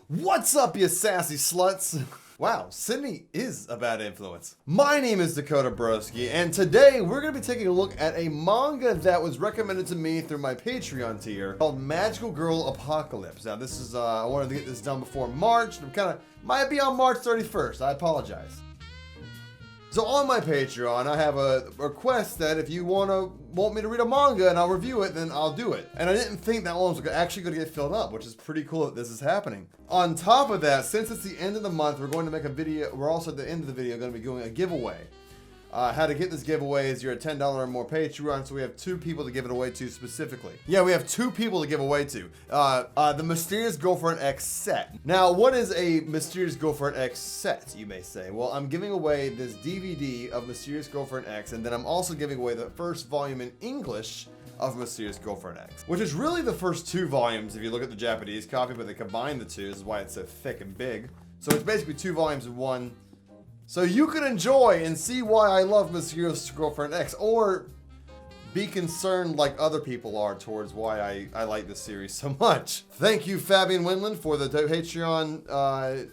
What's up, you sassy sluts? Wow, Sydney is a bad influence. My name is Dakota Broskie, and today we're going to be taking a look at a manga that was recommended to me through my Patreon tier called Magical Girl Apocalypse. Now, this is, I wanted to get this done before March, and might be on March 31st. I apologize. So on my Patreon, I have a request that if you want me to read a manga and I'll review it, then I'll do it. And I didn't think that one was actually going to get filled up, which is pretty cool that this is happening. On top of that, since it's the end of the month, we're going to make a video. We're also at the end of the video going to be doing a giveaway. How to get this giveaway is you're a $10 or more Patreon, so we have 2 people to give it away to specifically. Yeah, we have 2 people to give away to. The Mysterious Girlfriend X set. Now, what is a Mysterious Girlfriend X set, you may say? Well, I'm giving away this DVD of Mysterious Girlfriend X, and then I'm also giving away the first volume in English of Mysterious Girlfriend X, which is really the first 2 volumes if you look at the Japanese copy, but they combine the 2. This is why it's so thick and big. So it's basically 2 volumes in one. So you can enjoy and see why I love Mysterious Girlfriend X, or be concerned like other people are towards why I like this series so much. Thank you, Fabian Winland, for the Patreon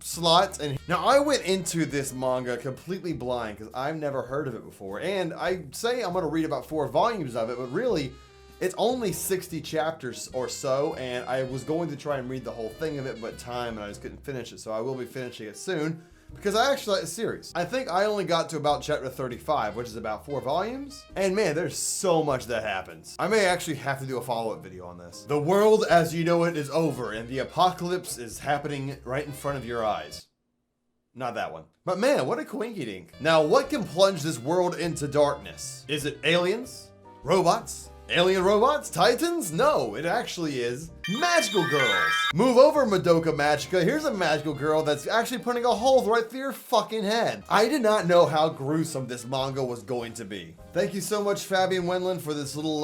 slot. And now I went into this manga completely blind because I've never heard of it before. And I say I'm going to read about 4 volumes of it, but really it's only 60 chapters or so. And I was going to try and read the whole thing of it, but time and I just couldn't finish it. So I will be finishing it soon, because I actually like the series. I think I only got to about chapter 35, which is about 4 volumes. And man, there's so much that happens. I may actually have to do a follow-up video on this. The world as you know it is over, and the apocalypse is happening right in front of your eyes. Not that one. But man, what a coinky dink. Now, what can plunge this world into darkness? Is it aliens? Robots? Alien robots? Titans? No, it actually is magical girls. Move over, Madoka Magica. Here's a magical girl that's actually putting a hole right through your fucking head. I did not know how gruesome this manga was going to be. Thank you so much, Fabian Winland, for this little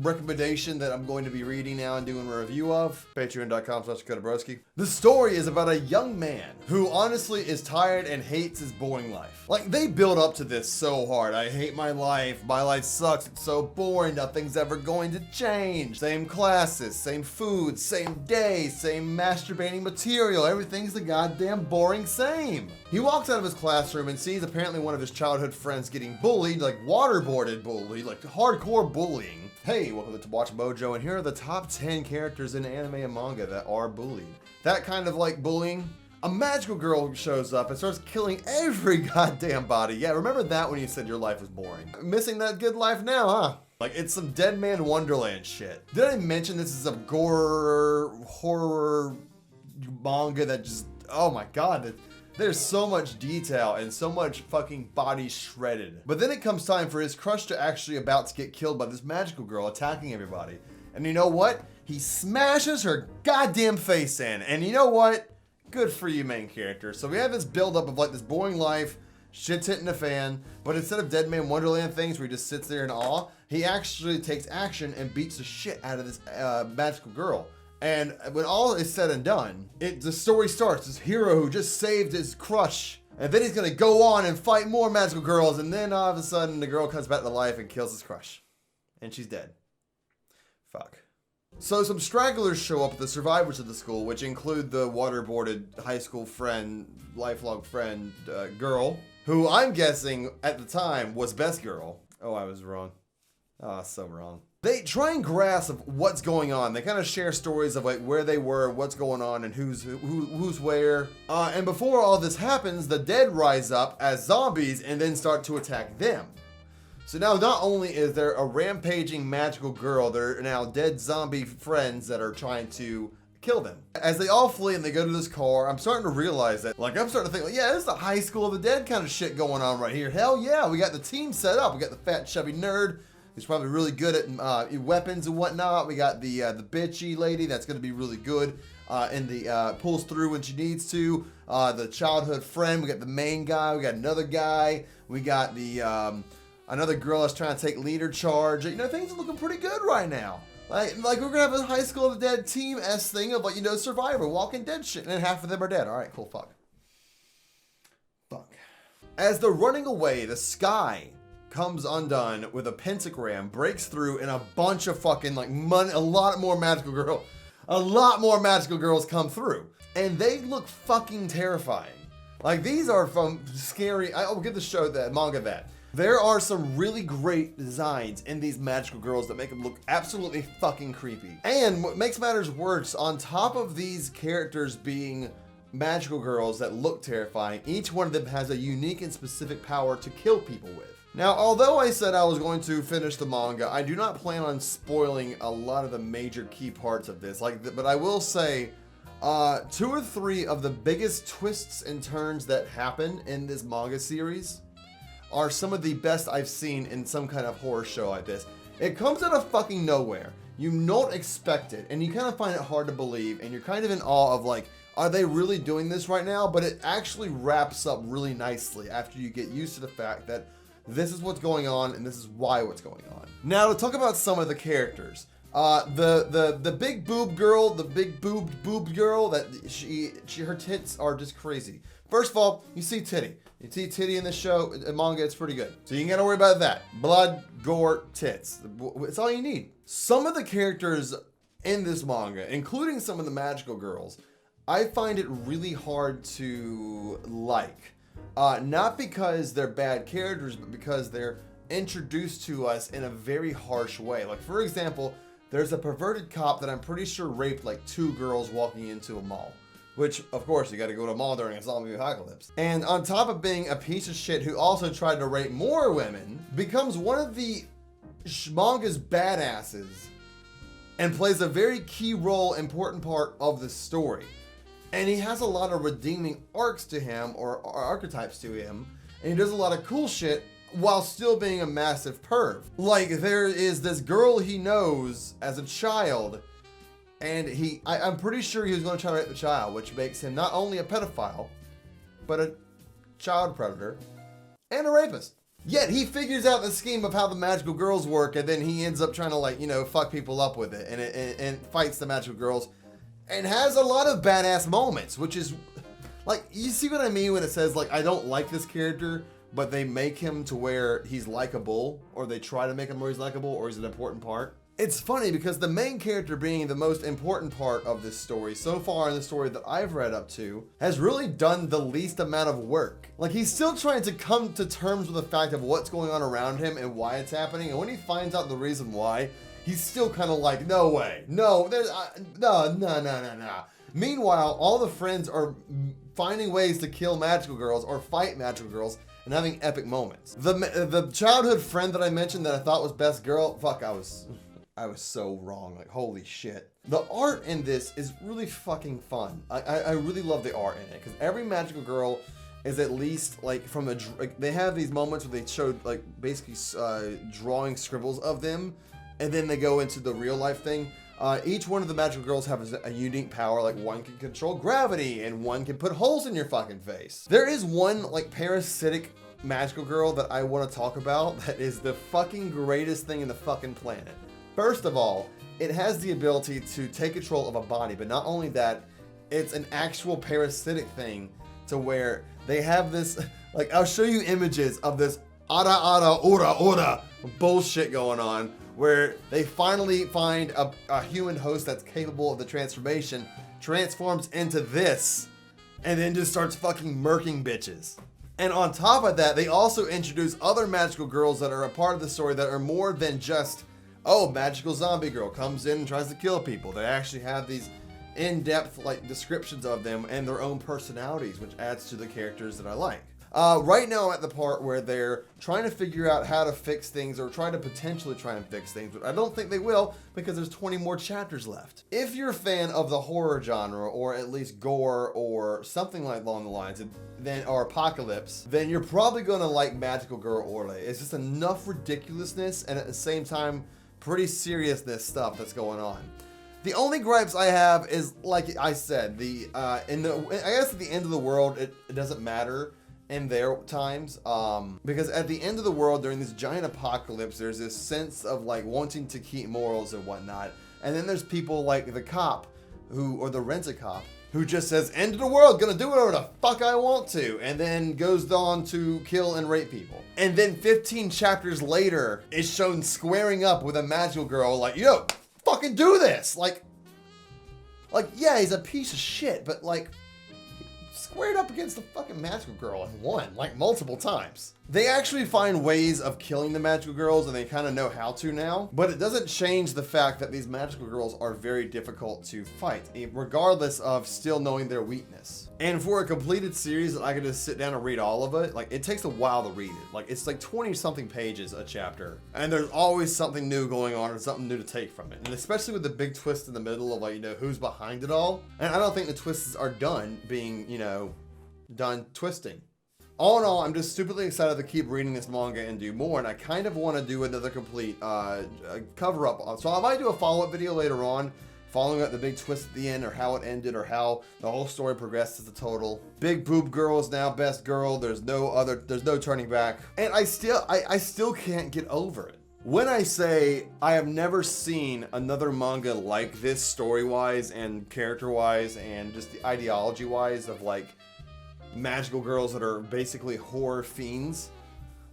recommendation that I'm going to be reading now and doing a review of. Patreon.com/DakotaBroskie. The story is about a young man who honestly is tired and hates his boring life. Like, they build up to this so hard. I hate my life. My life sucks. It's so boring. Nothing's ever going to change. Same classes, same food, same day, same masturbating material. Everything's the goddamn boring same. He walks out of his classroom and sees apparently one of his childhood friends getting bullied, like waterboarded bullied, like hardcore bullying. Hey, welcome to Watch Mojo, and here are the top 10 characters in anime and manga that are bullied. That kind of like bullying. A magical girl shows up and starts killing every goddamn body. Yeah, remember that when you said your life was boring. Missing that good life now, huh? Like, it's some Dead Man Wonderland shit. Did I mention this is a gore, horror manga that just, oh my god, there's so much detail and so much fucking body shredded. But then it comes time for his crush to actually about to get killed by this magical girl attacking everybody. And you know what? He smashes her goddamn face in. And you know what? Good for you, main character. So we have this buildup of like this boring life, shit's hitting the fan, but instead of Dead Man Wonderland things where he just sits there in awe, he actually takes action and beats the shit out of this magical girl. And when all is said and done, the story starts. This hero who just saved his crush, and then he's gonna go on and fight more magical girls, and then all of a sudden the girl comes back to life and kills his crush. And she's dead. Fuck. So some stragglers show up at the survivors of the school, which include the waterboarded high school friend, lifelong friend, girl, who I'm guessing at the time was Best Girl. Oh, I was wrong. Oh, so wrong. They try and grasp what's going on. They kind of share stories of like where they were, what's going on, and who's where. And before all this happens, the dead rise up as zombies and then start to attack them. So now not only is there a rampaging magical girl, there are now dead zombie friends that are trying to kill them. As they all flee and they go to this car, I'm starting to realize that, like, I'm starting to think, like, yeah, this is the High School of the Dead kind of shit going on right here. Hell yeah, we got the team set up. We got the fat chubby nerd who's probably really good at weapons and whatnot. We got the bitchy lady that's going to be really good and the pulls through when she needs to. The childhood friend. We got the main guy. We got another guy. We got the another girl that's trying to take leader charge. You know, things are looking pretty good right now. Like we're gonna have a High School of the Dead team-esque thing of like, you know, Survivor, Walking Dead shit, and then half of them are dead. All right, cool, fuck. As they're running away, the sky comes undone with a pentagram, breaks through, and a bunch of fucking like a lot more magical girl. a lot more magical girls come through. And they look fucking terrifying. Like, these are from scary, I will give the show that, manga that. There are some really great designs in these magical girls that make them look absolutely fucking creepy. And what makes matters worse, on top of these characters being magical girls that look terrifying, each one of them has a unique and specific power to kill people with. Now, although I said I was going to finish the manga, I do not plan on spoiling a lot of the major key parts of this. But I will say, 2 or 3 of the biggest twists and turns that happen in this manga series are some of the best I've seen in some kind of horror show like this. It comes out of fucking nowhere. You don't expect it, and you kind of find it hard to believe, and you're kind of in awe of like, are they really doing this right now? But it actually wraps up really nicely after you get used to the fact that this is what's going on and this is why what's going on. Now to talk about some of the characters. The big boob girl, the big boob girl, that her tits are just crazy. First of all, you see titty. You see titty in the show, in manga, it's pretty good. So you ain't gotta worry about that. Blood, gore, tits. It's all you need. Some of the characters in this manga, including some of the magical girls, I find it really hard to like. Not because they're bad characters, but because they're introduced to us in a very harsh way. Like, for example, there's a perverted cop that I'm pretty sure raped like 2 girls walking into a mall. Which, of course, you gotta go to a mall during a zombie apocalypse. And on top of being a piece of shit who also tried to rape more women, becomes one of the manga's badasses and plays a very key role, important part of the story. And he has a lot of redeeming arcs to him, or archetypes to him, and he does a lot of cool shit while still being a massive perv. Like, there is this girl he knows as a child, and I'm pretty sure he was going to try to rape the child, which makes him not only a pedophile, but a child predator and a rapist. Yet he figures out the scheme of how the magical girls work, and then he ends up trying to, like, you know, fuck people up with it, and fights the magical girls, and has a lot of badass moments, which is, like, you see what I mean when it says, like, I don't like this character, but they make him to where he's likable, or they try to make him where he's likable, or he's an important part. It's funny because the main character being the most important part of this story, so far in the story that I've read up to, has really done the least amount of work. Like, he's still trying to come to terms with the fact of what's going on around him and why it's happening, and when he finds out the reason why, he's still kind of like, no way, no, no. Meanwhile, all the friends are finding ways to kill magical girls or fight magical girls and having epic moments. The childhood friend that I mentioned that I thought was best girl, fuck, I was so wrong. Like, holy shit. The art in this is really fucking fun. I really love the art in it, because every magical girl is at least like from a, like, they have these moments where they showed like basically drawing scribbles of them, and then they go into the real life thing. Each one of the magical girls have a unique power. Like, one can control gravity, and one can put holes in your fucking face. There is one like parasitic magical girl that I want to talk about that is the fucking greatest thing in the fucking planet. First of all, it has the ability to take control of a body, but not only that, it's an actual parasitic thing to where they have this, like, I'll show you images of this ora bullshit going on, where they finally find a human host that's capable of the transformation, transforms into this, and then just starts fucking murking bitches. And on top of that, they also introduce other magical girls that are a part of the story that are more than just, oh, magical zombie girl comes in and tries to kill people. They actually have these in-depth like descriptions of them and their own personalities, which adds to the characters that I like. Right now I'm at the part where they're trying to figure out how to fix things, or trying to potentially try and fix things, but I don't think they will, because there's 20 more chapters left. If you're a fan of the horror genre, or at least gore, or something like along the lines, or apocalypse, then you're probably gonna like Magical Girl Orle. It's just enough ridiculousness and at the same time pretty seriousness stuff that's going on. The only gripes I have is, like I said, I guess at the end of the world, it doesn't matter in their times, because at the end of the world, during this giant apocalypse, there's this sense of like wanting to keep morals and whatnot, and then there's people like the cop, or the rent-a-cop, who just says, end of the world, gonna do whatever the fuck I want to, and then goes on to kill and rape people. And then 15 chapters later, is shown squaring up with a magical girl like, yo, fucking do this! Like, Like, yeah, he's a piece of shit, but like, squared up against the fucking magical girl and won, like, multiple times. They actually find ways of killing the magical girls, and they kind of know how to now, but it doesn't change the fact that these magical girls are very difficult to fight, regardless of still knowing their weakness. And for a completed series that I could just sit down and read all of it, like, it takes a while to read it. Like, it's like 20 something pages a chapter, and there's always something new going on or something new to take from it. And especially with the big twist in the middle of, like, you know, who's behind it all. And I don't think the twists are done being, you know, done twisting. All in all, I'm just stupidly excited to keep reading this manga and do more, and I kind of want to do another complete cover-up. So I might do a follow-up video later on, following up the big twist at the end, or how it ended, or how the whole story progressed as a total. Big boob girl is now best girl. There's no turning back. And I still can't get over it. When I say I have never seen another manga like this, story-wise and character-wise and just the ideology-wise of, like, magical girls that are basically horror fiends.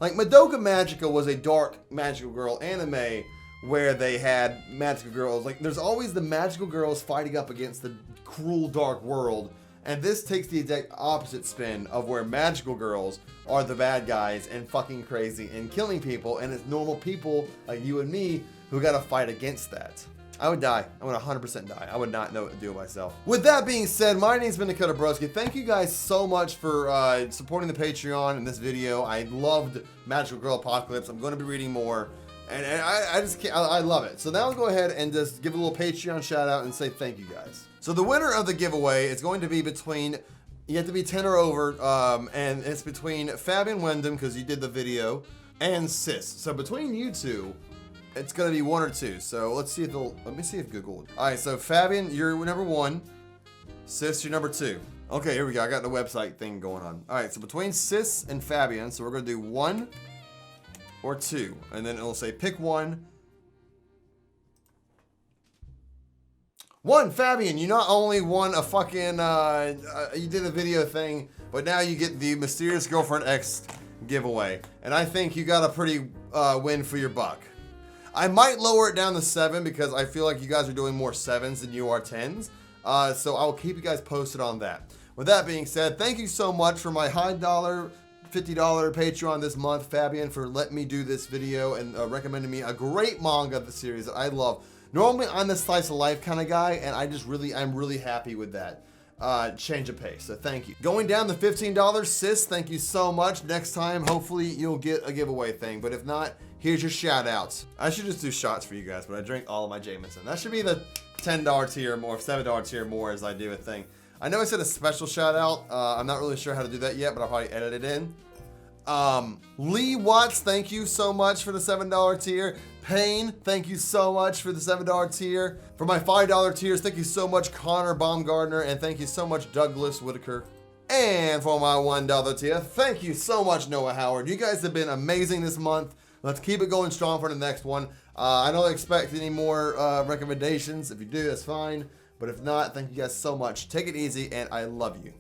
Like, Madoka Magica was a dark magical girl anime where they had magical girls. Like, there's always the magical girls fighting up against the cruel dark world, and this takes the exact opposite spin of where magical girls are the bad guys and fucking crazy and killing people, and it's normal people like you and me who gotta fight against that. I would die. I would 100% die. I would not know what to do with myself. With that being said, my name's been Dakota Broskie. Thank you guys so much for supporting the Patreon in this video. I loved Magical Girl Apocalypse. I'm going to be reading more. And I just can't, I love it. So now I'll go ahead and just give a little Patreon shout out and say thank you guys. So the winner of the giveaway is going to be between, you have to be 10 or over, and it's between Fabian Wyndham, because you did the video, and Sis. So between you two, it's gonna be one or two. So let's see if let me see if Google. All right, so Fabian, you're number 1. Sis, you're number 2. Okay, here we go. I got the website thing going on. All right, so between Sis and Fabian, so we're gonna do 1 or 2, and then it'll say pick 1. 1, Fabian, you not only won a fucking, you did a video thing, but now you get the Mysterious Girlfriend X giveaway. And I think you got a pretty win for your buck. I might lower it down to 7 because I feel like you guys are doing more 7s than you are 10s. So I will keep you guys posted on that. With that being said, thank you so much for my high dollar, $50 Patreon this month, Fabian, for letting me do this video and recommending me a great manga of the series that I love. Normally I'm the slice of life kind of guy, and I'm really happy with that change of pace. So thank you. Going down to $15, Sis, thank you so much. Next time, hopefully you'll get a giveaway thing, but if not, here's your shout outs. I should just do shots for you guys, but I drink all of my Jameson. That should be the $10 tier more, $7 tier more as I do a thing. I know I said a special shout out. I'm not really sure how to do that yet, but I'll probably edit it in. Lee Watts, thank you so much for the $7 tier. Payne, thank you so much for the $7 tier. For my $5 tiers, thank you so much Connor Baumgardner, and thank you so much Douglas Whitaker. And for my $1 tier, thank you so much Noah Howard. You guys have been amazing this month. Let's keep it going strong for the next one. I don't expect any more recommendations. If you do, that's fine. But if not, thank you guys so much. Take it easy, and I love you.